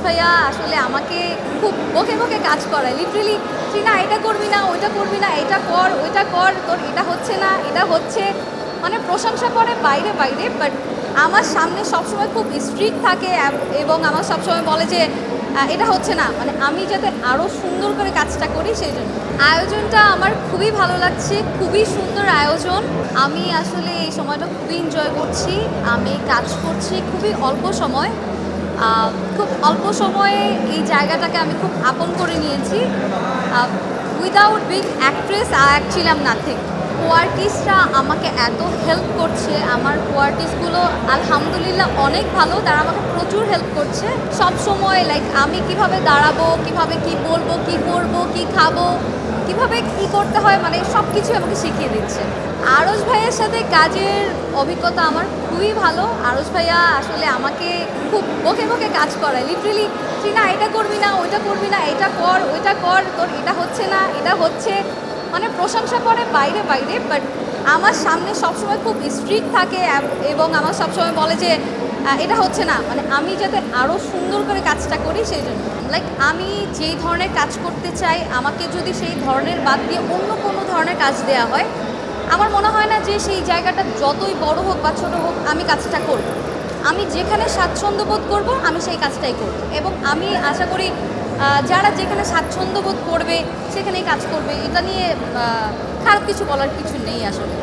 ভাইয়া আসলে আমাকে খুব বকে বকে কাজ করায়, লিটারেলি না এটা করবি না, ওইটা করবি না, এটা কর ওইটা কর, তোর এটা হচ্ছে না, এটা হচ্ছে, মানে প্রশংসা করে বাইরে বাইরে, বাট আমার সামনে সবসময় খুব স্ট্রিক্ট থাকে এবং আমার সবসময় বলে যে এটা হচ্ছে না, মানে আমি যাতে আরও সুন্দর করে কাজটা করি সেই জন্য। আয়োজনটা আমার খুবই ভালো লাগছে, খুবই সুন্দর আয়োজন। আমি আসলে এই সময়টা খুবই এনজয় করছি। আমি কাজ করছি খুবই অল্প সময়, খুব অল্প সময়ে এই জায়গাটাকে আমি খুব আপন করে নিয়েছি। উইদাউট বিং অ্যাক্ট্রেস আই ছিলাম নাথিং। কোয়ার্টিস্টরা আমাকে এত হেল্প করছে, আমার কোয়ার্টিস্টগুলো আলহামদুলিল্লাহ অনেক ভালো, তারা আমাকে প্রচুর হেল্প করছে সব সময়। লাইক আমি কিভাবে দাঁড়াবো, কিভাবে কি বলবো, কি করবো, কি খাবো, কিভাবে কি করতে হয়, মানে সব কিছু আমাকে শিখিয়ে দিচ্ছে। আরশ ভাইয়ের সাথে কাজের অভিজ্ঞতা আমার খুবই ভালো। আরশ ভাইয়া আসলে আমাকে খুব বকে বকে কাজ করায়, লিটারেলি না এটা করবি না, ওইটা করবি না, এটা কর ওইটা কর, তোর এটা হচ্ছে না, এটা হচ্ছে, মানে প্রশংসা করে বাইরে বাইরে, বাট আমার সামনে সবসময় খুব স্ট্রিক্ট থাকে এবং আমার সবসময় বলে যে এটা হচ্ছে না, মানে আমি যাতে আরও সুন্দর করে কাজটা করি সেই জন্য। লাইক আমি যেই ধরনের কাজ করতে চাই, আমাকে যদি সেই ধরনের বাদ দিয়ে অন্য কোনো ধরনের কাজ দেওয়া হয়, আমার মনে হয় না যে সেই জায়গাটা যতই বড় হোক বা ছোটো হোক আমি কাজটা করব। আমি যেখানে স্বাচ্ছন্দ্য বোধ করব আমি সেই কাজটাই করব, এবং আমি আশা করি যারা যেখানে স্বাচ্ছন্দ্য বোধ করবে সেখানেই কাজ করবে। এটা নিয়ে খারাপ কিছু বলার কিছু নেই আসলে।